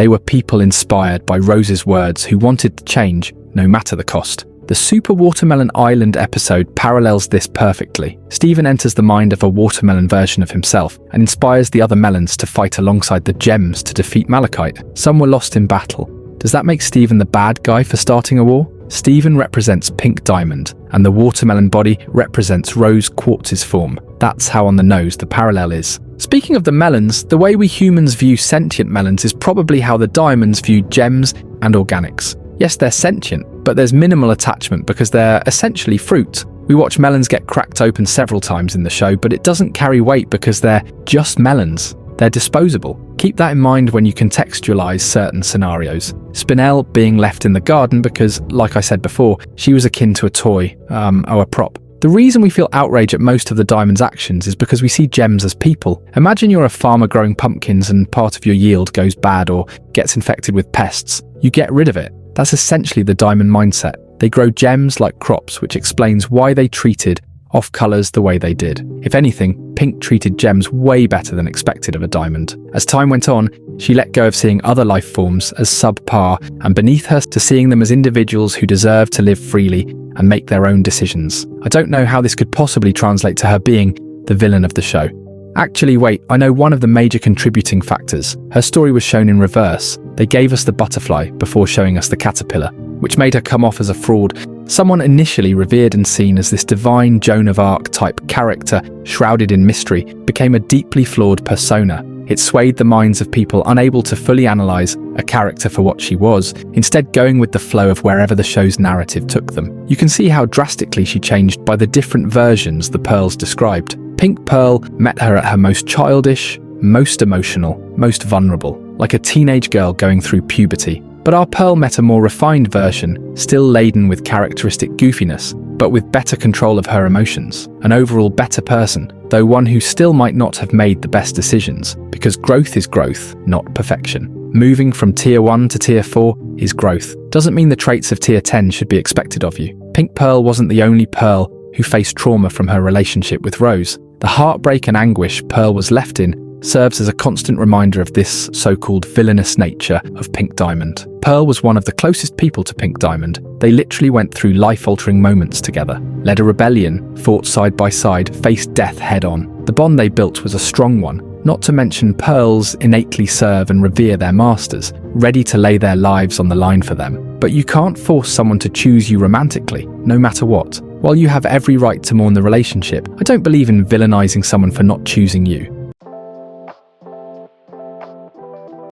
They were people inspired by Rose's words who wanted to change, no matter the cost. The Super Watermelon Island episode parallels this perfectly. Stephen enters the mind of a watermelon version of himself and inspires the other melons to fight alongside the gems to defeat Malachite. Some were lost in battle. Does that make Stephen the bad guy for starting a war? Stephen represents Pink Diamond, and the watermelon body represents Rose Quartz's form. That's how on the nose the parallel is. Speaking of the melons, the way we humans view sentient melons is probably how the diamonds view gems and organics. Yes, they're sentient, but there's minimal attachment because they're essentially fruit. We watch melons get cracked open several times in the show, but it doesn't carry weight because they're just melons. They're disposable. Keep that in mind when you contextualize certain scenarios. Spinel being left in the garden because, like I said before, she was akin to a toy, a prop. The reason we feel outrage at most of the diamond's actions is because we see gems as people. Imagine you're a farmer growing pumpkins and part of your yield goes bad or gets infected with pests. You get rid of it. That's essentially the diamond mindset. They grow gems like crops, which explains why they treated off colors the way they did. If anything, Pink treated gems way better than expected of a diamond. As time went on, she let go of seeing other life forms as subpar and beneath her to seeing them as individuals who deserve to live freely and make their own decisions. I don't know how this could possibly translate to her being the villain of the show. Actually, wait, I know one of the major contributing factors. Her story was shown in reverse. They gave us the butterfly before showing us the caterpillar, which made her come off as a fraud. Someone initially revered and seen as this divine Joan of Arc type character shrouded in mystery became a deeply flawed persona. It swayed the minds of people unable to fully analyze a character for what she was, instead going with the flow of wherever the show's narrative took them. You can see how drastically she changed by the different versions the Pearls described. Pink Pearl met her at her most childish, most emotional, most vulnerable, like a teenage girl going through puberty. But our Pearl met a more refined version, still laden with characteristic goofiness, but with better control of her emotions. An overall better person, though one who still might not have made the best decisions, because growth is growth, not perfection. Moving from Tier 1 to Tier 4 is growth. Doesn't mean the traits of Tier 10 should be expected of you. Pink Pearl wasn't the only Pearl who faced trauma from her relationship with Rose. The heartbreak and anguish Pearl was left in serves as a constant reminder of this so-called villainous nature of Pink Diamond. Pearl was one of the closest people to Pink Diamond. They literally went through life-altering moments together, led a rebellion, fought side by side, faced death head-on. The bond they built was a strong one, not to mention Pearls innately serve and revere their masters, ready to lay their lives on the line for them. But you can't force someone to choose you romantically, no matter what. While you have every right to mourn the relationship, I don't believe in villainizing someone for not choosing you.